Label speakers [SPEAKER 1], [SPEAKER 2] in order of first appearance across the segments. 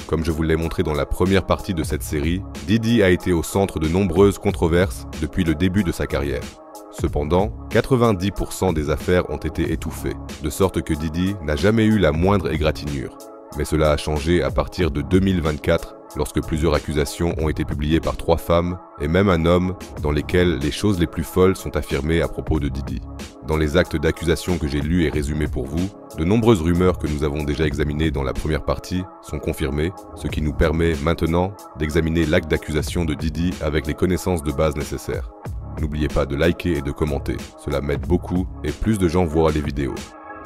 [SPEAKER 1] Comme je vous l'ai montré dans la première partie de cette série, Diddy a été au centre de nombreuses controverses depuis le début de sa carrière. Cependant, 90% des affaires ont été étouffées, de sorte que Diddy n'a jamais eu la moindre égratignure. Mais cela a changé à partir de 2024, lorsque plusieurs accusations ont été publiées par 3 femmes et même un homme, dans lesquelles les choses les plus folles sont affirmées à propos de Diddy. Dans les actes d'accusation que j'ai lus et résumés pour vous, de nombreuses rumeurs que nous avons déjà examinées dans la première partie sont confirmées, ce qui nous permet maintenant d'examiner l'acte d'accusation de Diddy avec les connaissances de base nécessaires. N'oubliez pas de liker et de commenter, cela m'aide beaucoup et plus de gens voient les vidéos.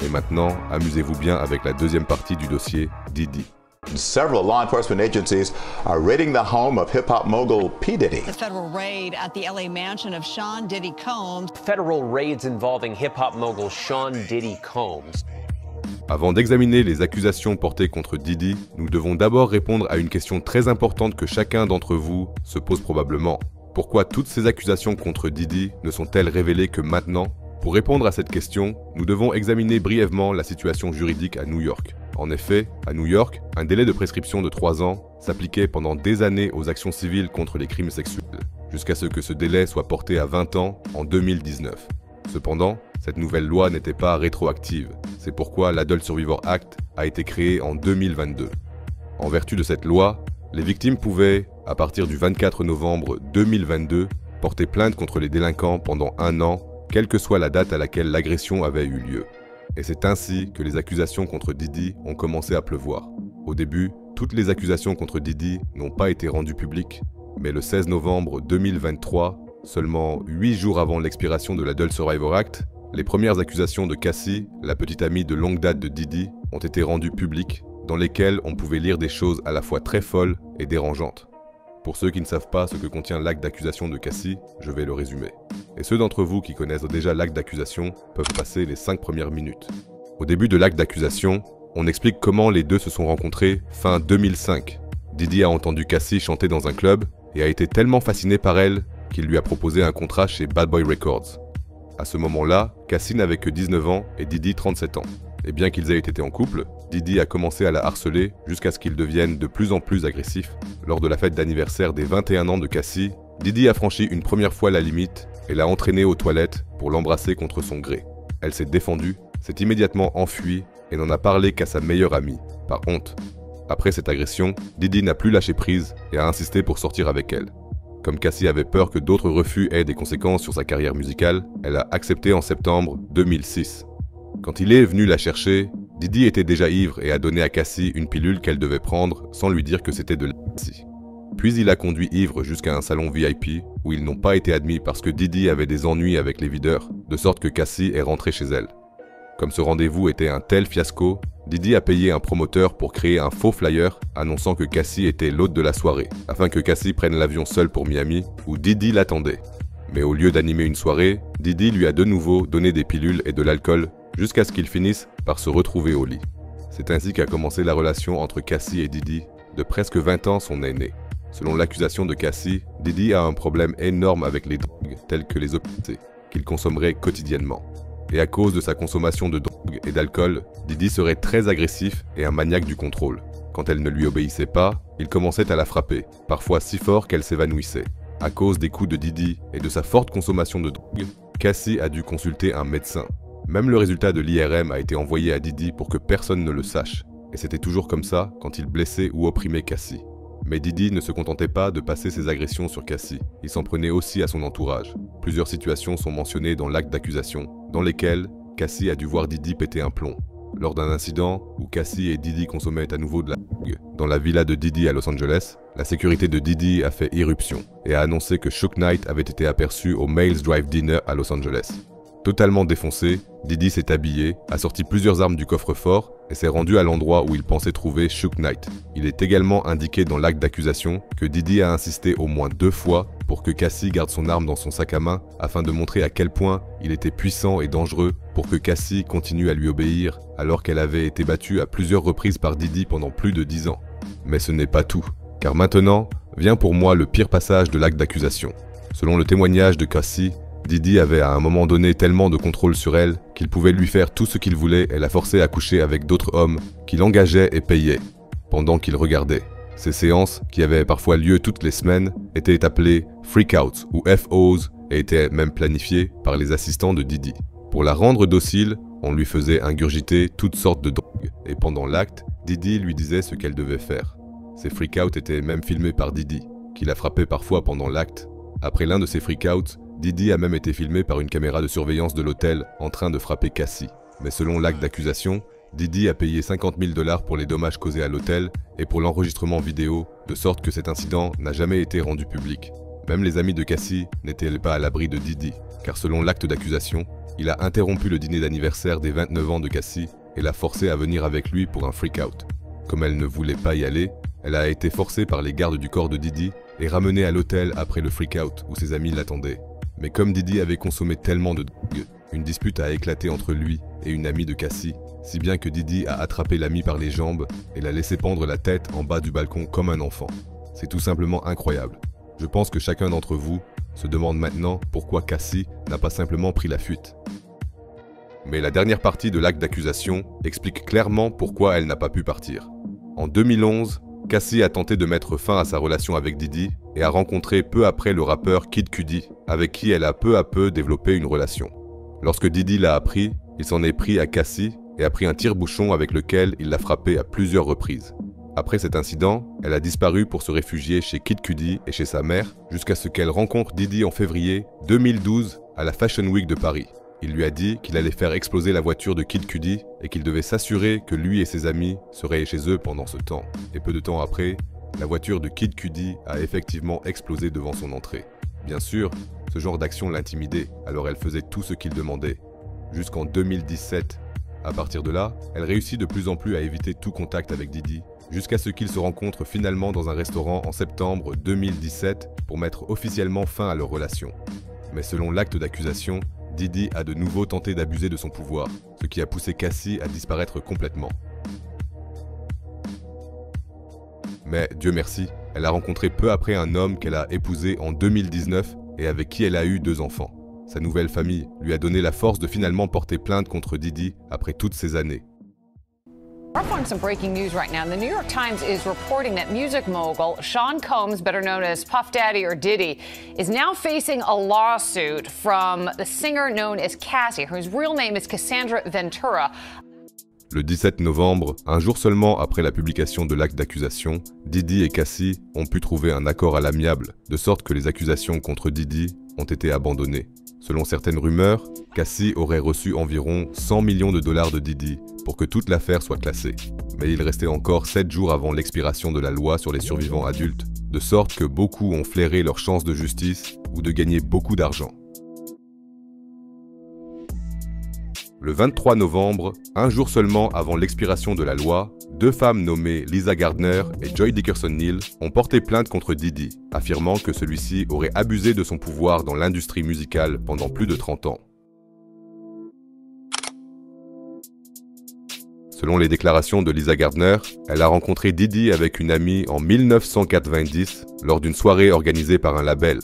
[SPEAKER 1] Et maintenant, amusez-vous bien avec la deuxième partie du dossier Diddy.
[SPEAKER 2] Several law enforcement agencies are raiding the home of hip-hop mogul P. Diddy.
[SPEAKER 3] The federal raid at the LA mansion of Sean Diddy Combs.
[SPEAKER 4] Federal raids involving hip-hop mogul Sean Diddy Combs.
[SPEAKER 1] Avant d'examiner les accusations portées contre Diddy, nous devons d'abord répondre à une question très importante que chacun d'entre vous se pose probablement. Pourquoi toutes ces accusations contre Diddy ne sont-elles révélées que maintenant? Pour répondre à cette question, nous devons examiner brièvement la situation juridique à New York. En effet, à New York, un délai de prescription de 3 ans s'appliquait pendant des années aux actions civiles contre les crimes sexuels, jusqu'à ce que ce délai soit porté à 20 ans en 2019. Cependant, cette nouvelle loi n'était pas rétroactive. C'est pourquoi l'Adult Survivor Act a été créé en 2022. En vertu de cette loi, les victimes pouvaient, à partir du 24 novembre 2022, porter plainte contre les délinquants pendant 1 an, quelle que soit la date à laquelle l'agression avait eu lieu. Et c'est ainsi que les accusations contre Diddy ont commencé à pleuvoir. Au début, toutes les accusations contre Diddy n'ont pas été rendues publiques, mais le 16 novembre 2023, seulement 8 jours avant l'expiration de l'Adult Survivor Act, les premières accusations de Cassie, la petite amie de longue date de Diddy, ont été rendues publiques, dans lesquelles on pouvait lire des choses à la fois très folles et dérangeantes. Pour ceux qui ne savent pas ce que contient l'acte d'accusation de Cassie, je vais le résumer. Et ceux d'entre vous qui connaissent déjà l'acte d'accusation peuvent passer les 5 premières minutes. Au début de l'acte d'accusation, on explique comment les deux se sont rencontrés fin 2005. Diddy a entendu Cassie chanter dans un club et a été tellement fasciné par elle qu'il lui a proposé un contrat chez Bad Boy Records. À ce moment-là, Cassie n'avait que 19 ans et Diddy 37 ans. Et bien qu'ils aient été en couple, Diddy a commencé à la harceler jusqu'à ce qu'il devienne de plus en plus agressif. Lors de la fête d'anniversaire des 21 ans de Cassie, Diddy a franchi une première fois la limite et l'a entraînée aux toilettes pour l'embrasser contre son gré. Elle s'est défendue, s'est immédiatement enfuie et n'en a parlé qu'à sa meilleure amie, par honte. Après cette agression, Diddy n'a plus lâché prise et a insisté pour sortir avec elle. Comme Cassie avait peur que d'autres refus aient des conséquences sur sa carrière musicale, elle a accepté en septembre 2006. Quand il est venu la chercher, Diddy était déjà ivre et a donné à Cassie une pilule qu'elle devait prendre sans lui dire que c'était de l'ecstasy. Puis il a conduit ivre jusqu'à un salon VIP où ils n'ont pas été admis parce que Diddy avait des ennuis avec les videurs, de sorte que Cassie est rentrée chez elle. Comme ce rendez-vous était un tel fiasco, Diddy a payé un promoteur pour créer un faux flyer annonçant que Cassie était l'hôte de la soirée, afin que Cassie prenne l'avion seule pour Miami, où Diddy l'attendait. Mais au lieu d'animer une soirée, Diddy lui a de nouveau donné des pilules et de l'alcool, jusqu'à ce qu'ils finissent par se retrouver au lit. C'est ainsi qu'a commencé la relation entre Cassie et Diddy, de presque 20 ans son aîné. Selon l'accusation de Cassie, Diddy a un problème énorme avec les drogues, telles que les opiacés, qu'il consommerait quotidiennement. Et à cause de sa consommation de drogue et d'alcool, Diddy serait très agressif et un maniaque du contrôle. Quand elle ne lui obéissait pas, il commençait à la frapper, parfois si fort qu'elle s'évanouissait. À cause des coups de Diddy et de sa forte consommation de drogue, Cassie a dû consulter un médecin. Même le résultat de l'IRM a été envoyé à Diddy pour que personne ne le sache. Et c'était toujours comme ça quand il blessait ou opprimait Cassie. Mais Diddy ne se contentait pas de passer ses agressions sur Cassie, il s'en prenait aussi à son entourage. Plusieurs situations sont mentionnées dans l'acte d'accusation, dans lesquelles Cassie a dû voir Diddy péter un plomb. Lors d'un incident où Cassie et Diddy consommaient à nouveau de la drogue dans la villa de Diddy à Los Angeles, la sécurité de Diddy a fait irruption et a annoncé que Suge Knight avait été aperçu au Males Drive Dinner à Los Angeles. Totalement défoncé, Diddy s'est habillé, a sorti plusieurs armes du coffre-fort et s'est rendu à l'endroit où il pensait trouver Suge Knight. Il est également indiqué dans l'acte d'accusation que Diddy a insisté au moins 2 fois pour que Cassie garde son arme dans son sac à main afin de montrer à quel point il était puissant et dangereux pour que Cassie continue à lui obéir alors qu'elle avait été battue à plusieurs reprises par Diddy pendant plus de 10 ans. Mais ce n'est pas tout, car maintenant vient pour moi le pire passage de l'acte d'accusation. Selon le témoignage de Cassie, Diddy avait à un moment donné tellement de contrôle sur elle qu'il pouvait lui faire tout ce qu'il voulait et la forcer à coucher avec d'autres hommes qu'il engageait et payait, pendant qu'il regardait. Ces séances, qui avaient parfois lieu toutes les semaines, étaient appelées freakouts ou FOs et étaient même planifiées par les assistants de Didi. Pour la rendre docile, on lui faisait ingurgiter toutes sortes de drogues et pendant l'acte, Didi lui disait ce qu'elle devait faire. Ces freakouts étaient même filmés par Didi, qui la frappait parfois pendant l'acte. Après l'un de ces freakouts, Didi a même été filmé par une caméra de surveillance de l'hôtel en train de frapper Cassie. Mais selon l'acte d'accusation, Didi a payé 50 000 $ pour les dommages causés à l'hôtel et pour l'enregistrement vidéo, de sorte que cet incident n'a jamais été rendu public. Même les amis de Cassie n'étaient pas à l'abri de Didi, car selon l'acte d'accusation, il a interrompu le dîner d'anniversaire des 29 ans de Cassie et l'a forcée à venir avec lui pour un freak-out. Comme elle ne voulait pas y aller, elle a été forcée par les gardes du corps de Didi et ramenée à l'hôtel après le freak-out où ses amis l'attendaient. Mais comme Didi avait consommé tellement de drogue, une dispute a éclaté entre lui et une amie de Cassie, si bien que Didi a attrapé l'amie par les jambes et l'a laissé pendre la tête en bas du balcon comme un enfant. C'est tout simplement incroyable. Je pense que chacun d'entre vous se demande maintenant pourquoi Cassie n'a pas simplement pris la fuite. Mais la dernière partie de l'acte d'accusation explique clairement pourquoi elle n'a pas pu partir. En 2011, Cassie a tenté de mettre fin à sa relation avec Didi et a rencontré peu après le rappeur Kid Cudi, avec qui elle a peu à peu développé une relation. Lorsque Didi l'a appris, il s'en est pris à Cassie et a pris un tire-bouchon avec lequel il l'a frappée à plusieurs reprises. Après cet incident, elle a disparu pour se réfugier chez Kid Cudi et chez sa mère, jusqu'à ce qu'elle rencontre Didi en février 2012 à la Fashion Week de Paris. Il lui a dit qu'il allait faire exploser la voiture de Kid Cudi et qu'il devait s'assurer que lui et ses amis seraient chez eux pendant ce temps. Et peu de temps après, la voiture de Kid Cudi a effectivement explosé devant son entrée. Bien sûr, ce genre d'action l'intimidait, alors elle faisait tout ce qu'il demandait. Jusqu'en 2017. À partir de là, elle réussit de plus en plus à éviter tout contact avec Didi, jusqu'à ce qu'ils se rencontrent finalement dans un restaurant en septembre 2017 pour mettre officiellement fin à leur relation. Mais selon l'acte d'accusation, Didi a de nouveau tenté d'abuser de son pouvoir, ce qui a poussé Cassie à disparaître complètement. Mais Dieu merci, elle a rencontré peu après un homme qu'elle a épousé en 2019 et avec qui elle a eu 2 enfants. Sa nouvelle famille lui a donné la force de finalement porter plainte contre Didi après toutes ces années.
[SPEAKER 3] We're following some breaking news right now. The New York Times is reporting that music mogul Sean Combs, better known as Puff Daddy or Diddy, is now facing a lawsuit from the singer known as Cassie, whose real name is Cassandra Ventura.
[SPEAKER 1] Le 17 novembre, un jour seulement après la publication de l'acte d'accusation, Didi et Cassie ont pu trouver un accord à l'amiable, de sorte que les accusations contre Didi ont été abandonnées. Selon certaines rumeurs, Cassie aurait reçu environ 100 millions de $ de Didi pour que toute l'affaire soit classée. Mais il restait encore 7 jours avant l'expiration de la loi sur les survivants adultes, de sorte que beaucoup ont flairé leur chance de justice ou de gagner beaucoup d'argent. Le 23 novembre, un jour seulement avant l'expiration de la loi, 2 femmes nommées Lisa Gardner et Joy Dickerson-Neal ont porté plainte contre Didi, affirmant que celui-ci aurait abusé de son pouvoir dans l'industrie musicale pendant plus de 30 ans. Selon les déclarations de Lisa Gardner, elle a rencontré Didi avec une amie en 1990 lors d'une soirée organisée par un label.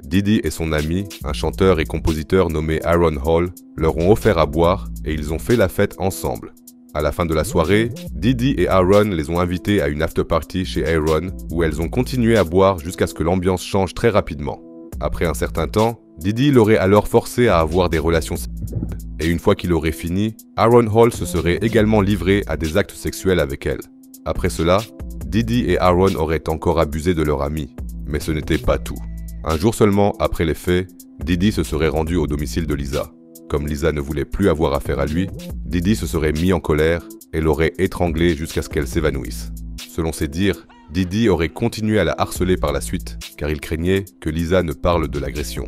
[SPEAKER 1] Didi et son ami, un chanteur et compositeur nommé Aaron Hall, leur ont offert à boire et ils ont fait la fête ensemble. À la fin de la soirée, Didi et Aaron les ont invités à une after-party chez Aaron où elles ont continué à boire jusqu'à ce que l'ambiance change très rapidement. Après un certain temps, Didi l'aurait alors forcé à avoir des relations sexuelles. Et une fois qu'il aurait fini, Aaron Hall se serait également livré à des actes sexuels avec elle. Après cela, Didi et Aaron auraient encore abusé de leur ami. Mais ce n'était pas tout. Un jour seulement après les faits, Didi se serait rendu au domicile de Lisa. Comme Lisa ne voulait plus avoir affaire à lui, Didi se serait mis en colère et l'aurait étranglée jusqu'à ce qu'elle s'évanouisse. Selon ses dires, Didi aurait continué à la harceler par la suite, car il craignait que Lisa ne parle de l'agression.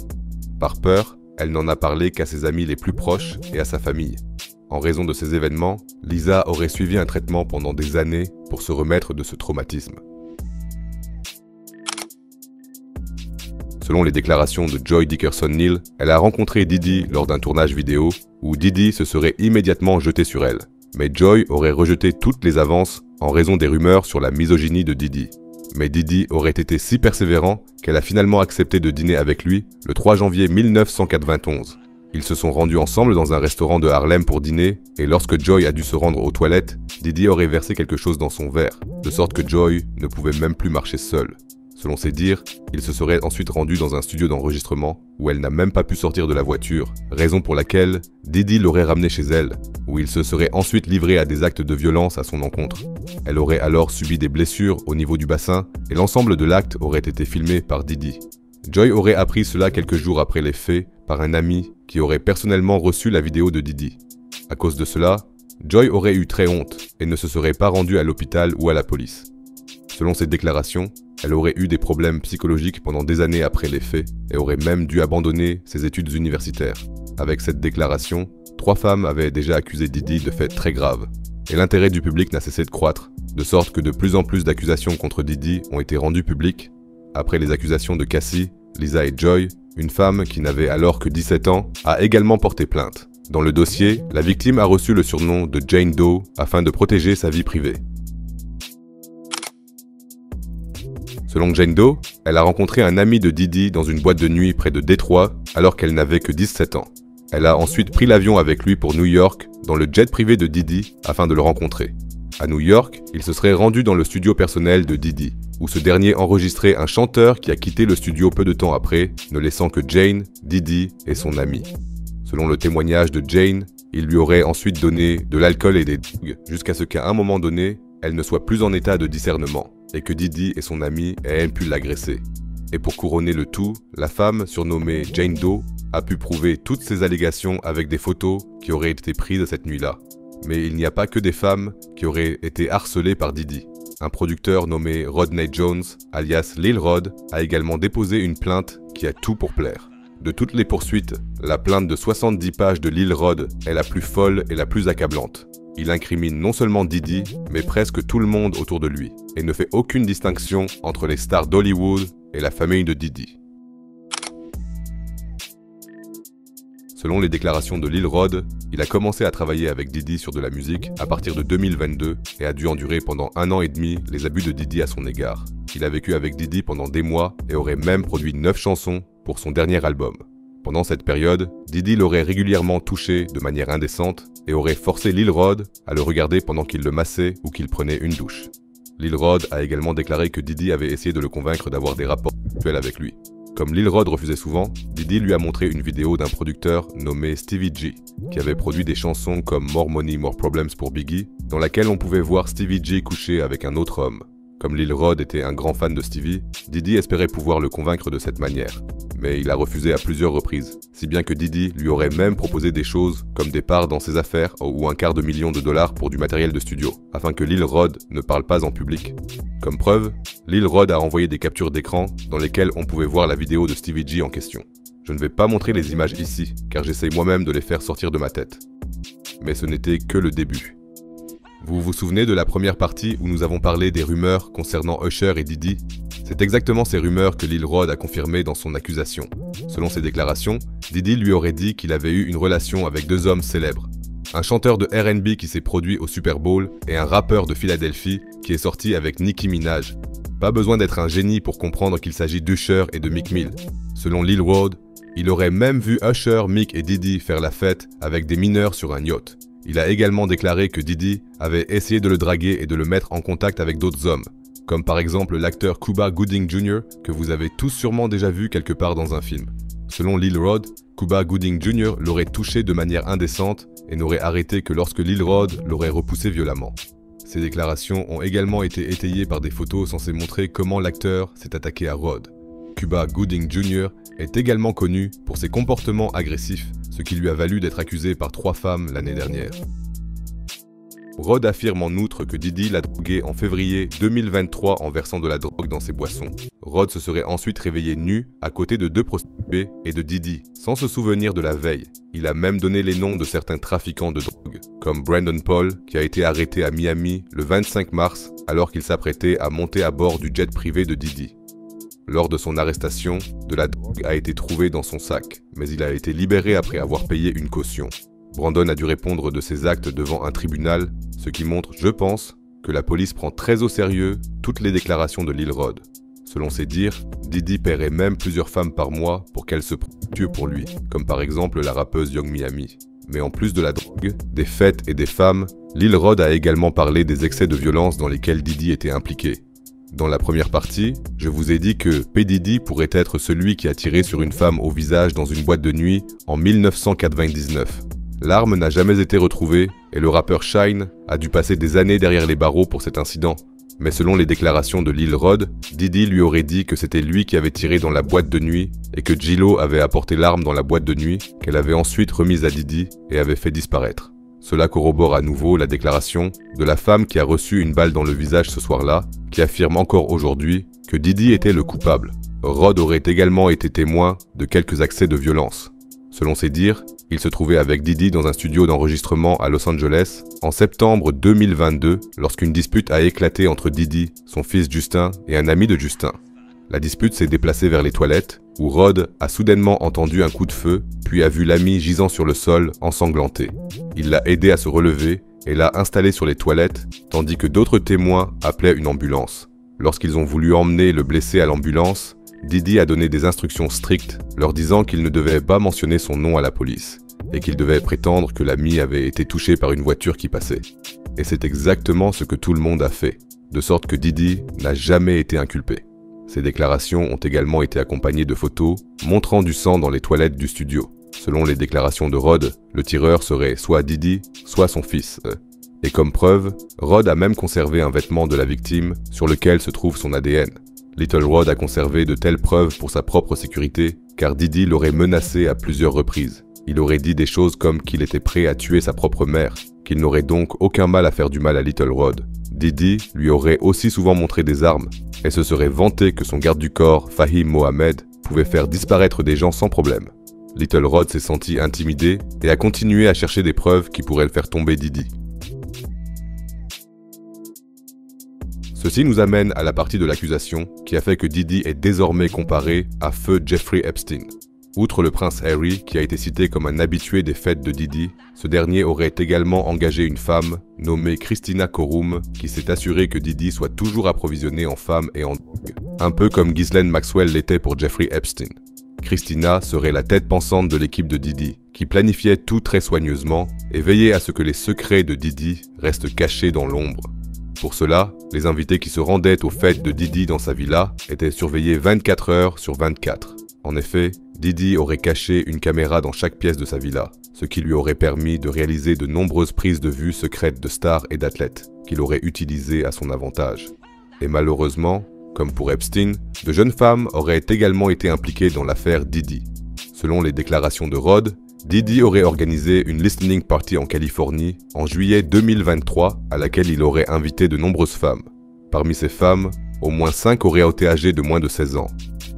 [SPEAKER 1] Par peur, elle n'en a parlé qu'à ses amis les plus proches et à sa famille. En raison de ces événements, Lisa aurait suivi un traitement pendant des années pour se remettre de ce traumatisme. Selon les déclarations de Joy Dickerson-Neal, elle a rencontré Didi lors d'un tournage vidéo où Didi se serait immédiatement jeté sur elle. Mais Joy aurait rejeté toutes les avances en raison des rumeurs sur la misogynie de Didi. Mais Didi aurait été si persévérant qu'elle a finalement accepté de dîner avec lui le 3 janvier 1991. Ils se sont rendus ensemble dans un restaurant de Harlem pour dîner, et lorsque Joy a dû se rendre aux toilettes, Diddy aurait versé quelque chose dans son verre, de sorte que Joy ne pouvait même plus marcher seule. Selon ses dires, il se serait ensuite rendu dans un studio d'enregistrement où elle n'a même pas pu sortir de la voiture, raison pour laquelle Diddy l'aurait ramenée chez elle, où il se serait ensuite livré à des actes de violence à son encontre. Elle aurait alors subi des blessures au niveau du bassin et l'ensemble de l'acte aurait été filmé par Diddy. Joy aurait appris cela quelques jours après les faits par un ami qui aurait personnellement reçu la vidéo de Diddy. À cause de cela, Joy aurait eu très honte et ne se serait pas rendue à l'hôpital ou à la police. Selon ses déclarations, elle aurait eu des problèmes psychologiques pendant des années après les faits et aurait même dû abandonner ses études universitaires. Avec cette déclaration, 3 femmes avaient déjà accusé Diddy de faits très graves. Et l'intérêt du public n'a cessé de croître, de sorte que de plus en plus d'accusations contre Diddy ont été rendues publiques. Après les accusations de Cassie, Lisa et Joy, une femme qui n'avait alors que 17 ans a également porté plainte. Dans le dossier, la victime a reçu le surnom de Jane Doe afin de protéger sa vie privée. Selon Jane Doe, elle a rencontré un ami de Diddy dans une boîte de nuit près de Détroit alors qu'elle n'avait que 17 ans. Elle a ensuite pris l'avion avec lui pour New York dans le jet privé de Diddy afin de le rencontrer. À New York, il se serait rendu dans le studio personnel de Diddy, où ce dernier enregistrait un chanteur qui a quitté le studio peu de temps après, ne laissant que Jane, Diddy et son ami. Selon le témoignage de Jane, il lui aurait ensuite donné de l'alcool et des drogues jusqu'à ce qu'à un moment donné, elle ne soit plus en état de discernement et que Diddy et son ami aient pu l'agresser. Et pour couronner le tout, la femme, surnommée Jane Doe, a pu prouver toutes ces allégations avec des photos qui auraient été prises cette nuit-là. Mais il n'y a pas que des femmes qui auraient été harcelées par Diddy. Un producteur nommé Rodney Jones, alias Lil Rod, a également déposé une plainte qui a tout pour plaire. De toutes les poursuites, la plainte de 70 pages de Lil Rod est la plus folle et la plus accablante. Il incrimine non seulement Diddy, mais presque tout le monde autour de lui, et ne fait aucune distinction entre les stars d'Hollywood et la famille de Diddy. Selon les déclarations de Lil Rod, il a commencé à travailler avec Diddy sur de la musique à partir de 2022 et a dû endurer pendant 1 an et demi les abus de Diddy à son égard. Il a vécu avec Diddy pendant des mois et aurait même produit 9 chansons pour son dernier album. Pendant cette période, Diddy l'aurait régulièrement touché de manière indécente et aurait forcé Lil Rod à le regarder pendant qu'il le massait ou qu'il prenait une douche. Lil Rod a également déclaré que Diddy avait essayé de le convaincre d'avoir des rapports sexuels avec lui. Comme Lil Rod refusait souvent, Diddy lui a montré une vidéo d'un producteur nommé Stevie G, qui avait produit des chansons comme More Money, More Problems pour Biggie, dans laquelle on pouvait voir Stevie G coucher avec un autre homme. Comme Lil Rod était un grand fan de Stevie, Diddy espérait pouvoir le convaincre de cette manière. Mais il a refusé à plusieurs reprises, si bien que Diddy lui aurait même proposé des choses comme des parts dans ses affaires ou $250 000 pour du matériel de studio, afin que Lil Rod ne parle pas en public. Comme preuve, Lil Rod a envoyé des captures d'écran dans lesquelles on pouvait voir la vidéo de Stevie G en question. Je ne vais pas montrer les images ici, car j'essaye moi-même de les faire sortir de ma tête. Mais ce n'était que le début. Vous vous souvenez de la première partie où nous avons parlé des rumeurs concernant Usher et Diddy? C'est exactement ces rumeurs que Lil Rod a confirmées dans son accusation. Selon ses déclarations, Diddy lui aurait dit qu'il avait eu une relation avec 2 hommes célèbres. Un chanteur de R&B qui s'est produit au Super Bowl et un rappeur de Philadelphie qui est sorti avec Nicki Minaj. Pas besoin d'être un génie pour comprendre qu'il s'agit d'Usher et de Meek Mill. Selon Lil Rod, il aurait même vu Usher, Meek et Diddy faire la fête avec des mineurs sur un yacht. Il a également déclaré que Diddy avait essayé de le draguer et de le mettre en contact avec d'autres hommes, comme par exemple l'acteur Cuba Gooding Jr. que vous avez tous sûrement déjà vu quelque part dans un film. Selon Lil Rod, Cuba Gooding Jr. l'aurait touché de manière indécente et n'aurait arrêté que lorsque Lil Rod l'aurait repoussé violemment. Ces déclarations ont également été étayées par des photos censées montrer comment l'acteur s'est attaqué à Rod. Cuba Gooding Jr. est également connu pour ses comportements agressifs, ce qui lui a valu d'être accusé par 3 femmes l'année dernière. Rod affirme en outre que Diddy l'a drogué en février 2023 en versant de la drogue dans ses boissons. Rod se serait ensuite réveillé nu à côté de 2 prostituées et de Diddy, sans se souvenir de la veille. Il a même donné les noms de certains trafiquants de drogue, comme Brandon Paul, qui a été arrêté à Miami le 25 mars alors qu'il s'apprêtait à monter à bord du jet privé de Diddy. Lors de son arrestation, de la drogue a été trouvée dans son sac, mais il a été libéré après avoir payé une caution. Brandon a dû répondre de ses actes devant un tribunal, ce qui montre, je pense, que la police prend très au sérieux toutes les déclarations de Lil Rod. Selon ses dires, Diddy paierait même plusieurs femmes par mois pour qu'elles se prostituent fructueux pour lui, comme par exemple la rappeuse Young Miami. Mais en plus de la drogue, des fêtes et des femmes, Lil Rod a également parlé des excès de violence dans lesquels Diddy était impliqué. Dans la première partie, je vous ai dit que P. Diddy pourrait être celui qui a tiré sur une femme au visage dans une boîte de nuit en 1999. L'arme n'a jamais été retrouvée et le rappeur Shyne a dû passer des années derrière les barreaux pour cet incident. Mais selon les déclarations de Lil Rod, Diddy lui aurait dit que c'était lui qui avait tiré dans la boîte de nuit et que J-Lo avait apporté l'arme dans la boîte de nuit qu'elle avait ensuite remise à Diddy et avait fait disparaître. Cela corrobore à nouveau la déclaration de la femme qui a reçu une balle dans le visage ce soir-là, qui affirme encore aujourd'hui que Diddy était le coupable. Rod aurait également été témoin de quelques accès de violence. Selon ses dires, il se trouvait avec Diddy dans un studio d'enregistrement à Los Angeles en septembre 2022 lorsqu'une dispute a éclaté entre Diddy, son fils Justin et un ami de Justin. La dispute s'est déplacée vers les toilettes où Rod a soudainement entendu un coup de feu puis a vu l'ami gisant sur le sol ensanglanté. Il l'a aidé à se relever et l'a installé sur les toilettes tandis que d'autres témoins appelaient une ambulance. Lorsqu'ils ont voulu emmener le blessé à l'ambulance, Diddy a donné des instructions strictes, leur disant qu'il ne devait pas mentionner son nom à la police, et qu'il devait prétendre que l'ami avait été touché par une voiture qui passait. Et c'est exactement ce que tout le monde a fait, de sorte que Diddy n'a jamais été inculpé. Ces déclarations ont également été accompagnées de photos montrant du sang dans les toilettes du studio. Selon les déclarations de Rod, le tireur serait soit Diddy, soit son fils. Et comme preuve, Rod a même conservé un vêtement de la victime sur lequel se trouve son ADN. Little Rod a conservé de telles preuves pour sa propre sécurité, car Diddy l'aurait menacé à plusieurs reprises. Il aurait dit des choses comme qu'il était prêt à tuer sa propre mère, qu'il n'aurait donc aucun mal à faire du mal à Little Rod. Diddy lui aurait aussi souvent montré des armes, et se serait vanté que son garde du corps, Fahim Mohamed, pouvait faire disparaître des gens sans problème. Little Rod s'est senti intimidé et a continué à chercher des preuves qui pourraient le faire tomber Diddy. Ceci nous amène à la partie de l'accusation qui a fait que Diddy est désormais comparé à feu Jeffrey Epstein. Outre le prince Harry, qui a été cité comme un habitué des fêtes de Diddy, ce dernier aurait également engagé une femme nommée Christina Korum qui s'est assurée que Diddy soit toujours approvisionné en femmes et en drogue, un peu comme Ghislaine Maxwell l'était pour Jeffrey Epstein. Christina serait la tête pensante de l'équipe de Diddy, qui planifiait tout très soigneusement et veillait à ce que les secrets de Diddy restent cachés dans l'ombre. Pour cela, les invités qui se rendaient aux fêtes de Diddy dans sa villa étaient surveillés 24 heures sur 24. En effet, Diddy aurait caché une caméra dans chaque pièce de sa villa, ce qui lui aurait permis de réaliser de nombreuses prises de vue secrètes de stars et d'athlètes, qu'il aurait utilisées à son avantage. Et malheureusement, comme pour Epstein, de jeunes femmes auraient également été impliquées dans l'affaire Diddy. Selon les déclarations de Rod, Diddy aurait organisé une listening party en Californie en juillet 2023 à laquelle il aurait invité de nombreuses femmes. Parmi ces femmes, au moins 5 auraient été âgées de moins de 16 ans.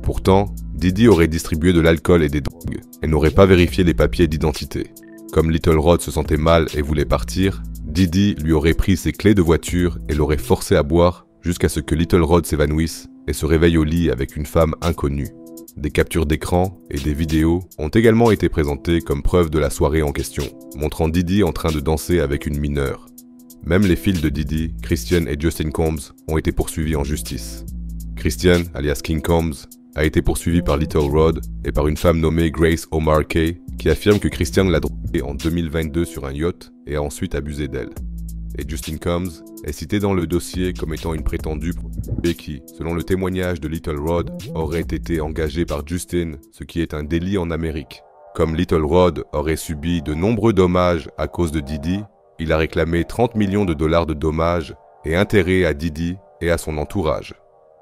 [SPEAKER 1] Pourtant, Diddy aurait distribué de l'alcool et des drogues et n'aurait pas vérifié les papiers d'identité. Comme Little Rod se sentait mal et voulait partir, Diddy lui aurait pris ses clés de voiture et l'aurait forcé à boire jusqu'à ce que Little Rod s'évanouisse et se réveille au lit avec une femme inconnue. Des captures d'écran et des vidéos ont également été présentées comme preuve de la soirée en question, montrant Diddy en train de danser avec une mineure. Même les fils de Diddy, Christian et Justin Combs, ont été poursuivis en justice. Christian, alias King Combs, a été poursuivi par Little Rod et par une femme nommée Grace Omar Kay, qui affirme que Christian l'a droguée en 2022 sur un yacht et a ensuite abusé d'elle. Et Justin Combs est cité dans le dossier comme étant une prétendue prostituée qui, selon le témoignage de Little Rod, aurait été engagée par Justin, ce qui est un délit en Amérique. Comme Little Rod aurait subi de nombreux dommages à cause de Diddy, il a réclamé 30 millions de dollars de dommages et intérêts à Diddy et à son entourage.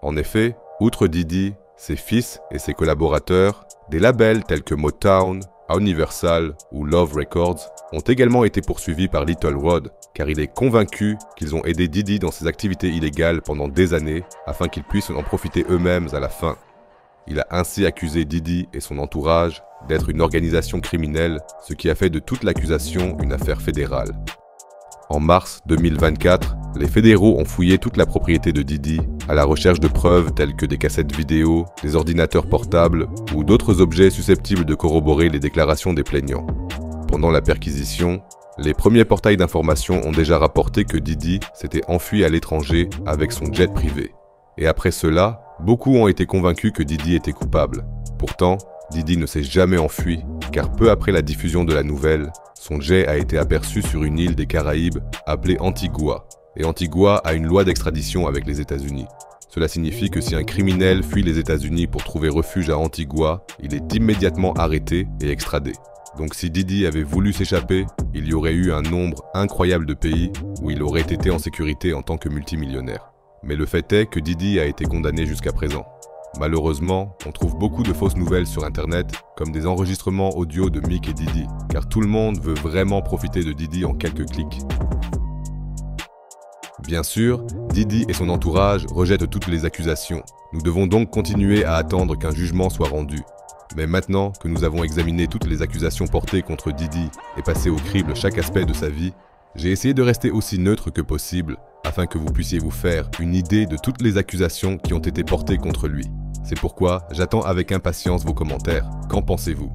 [SPEAKER 1] En effet, outre Diddy, ses fils et ses collaborateurs, des labels tels que Motown, Universal ou Love Records ont également été poursuivis par Little Rod car il est convaincu qu'ils ont aidé Diddy dans ses activités illégales pendant des années afin qu'ils puissent en profiter eux-mêmes à la fin. Il a ainsi accusé Diddy et son entourage d'être une organisation criminelle, ce qui a fait de toute l'accusation une affaire fédérale. En mars 2024, les fédéraux ont fouillé toute la propriété de Diddy à la recherche de preuves telles que des cassettes vidéo, des ordinateurs portables ou d'autres objets susceptibles de corroborer les déclarations des plaignants. Pendant la perquisition, les premiers portails d'information ont déjà rapporté que Diddy s'était enfui à l'étranger avec son jet privé. Et après cela, beaucoup ont été convaincus que Diddy était coupable. Pourtant, Diddy ne s'est jamais enfui, car peu après la diffusion de la nouvelle, son jet a été aperçu sur une île des Caraïbes appelée Antigua. Et Antigua a une loi d'extradition avec les États-Unis. Cela signifie que si un criminel fuit les États-Unis pour trouver refuge à Antigua, il est immédiatement arrêté et extradé. Donc si Diddy avait voulu s'échapper, il y aurait eu un nombre incroyable de pays où il aurait été en sécurité en tant que multimillionnaire. Mais le fait est que Diddy a été condamné jusqu'à présent. Malheureusement, on trouve beaucoup de fausses nouvelles sur internet, comme des enregistrements audio de Meek et Diddy, car tout le monde veut vraiment profiter de Diddy en quelques clics. Bien sûr, Diddy et son entourage rejettent toutes les accusations. Nous devons donc continuer à attendre qu'un jugement soit rendu. Mais maintenant que nous avons examiné toutes les accusations portées contre Diddy et passé au crible chaque aspect de sa vie, j'ai essayé de rester aussi neutre que possible afin que vous puissiez vous faire une idée de toutes les accusations qui ont été portées contre lui. C'est pourquoi j'attends avec impatience vos commentaires. Qu'en pensez-vous ?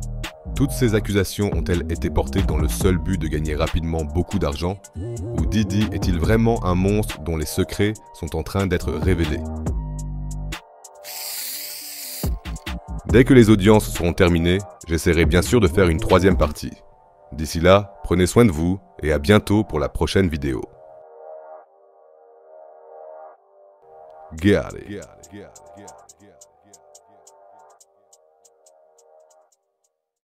[SPEAKER 1] Toutes ces accusations ont-elles été portées dans le seul but de gagner rapidement beaucoup d'argent ? Ou Diddy est-il vraiment un monstre dont les secrets sont en train d'être révélés ? Dès que les audiences seront terminées, j'essaierai bien sûr de faire une troisième partie. D'ici là, prenez soin de vous et à bientôt pour la prochaine vidéo. Got it.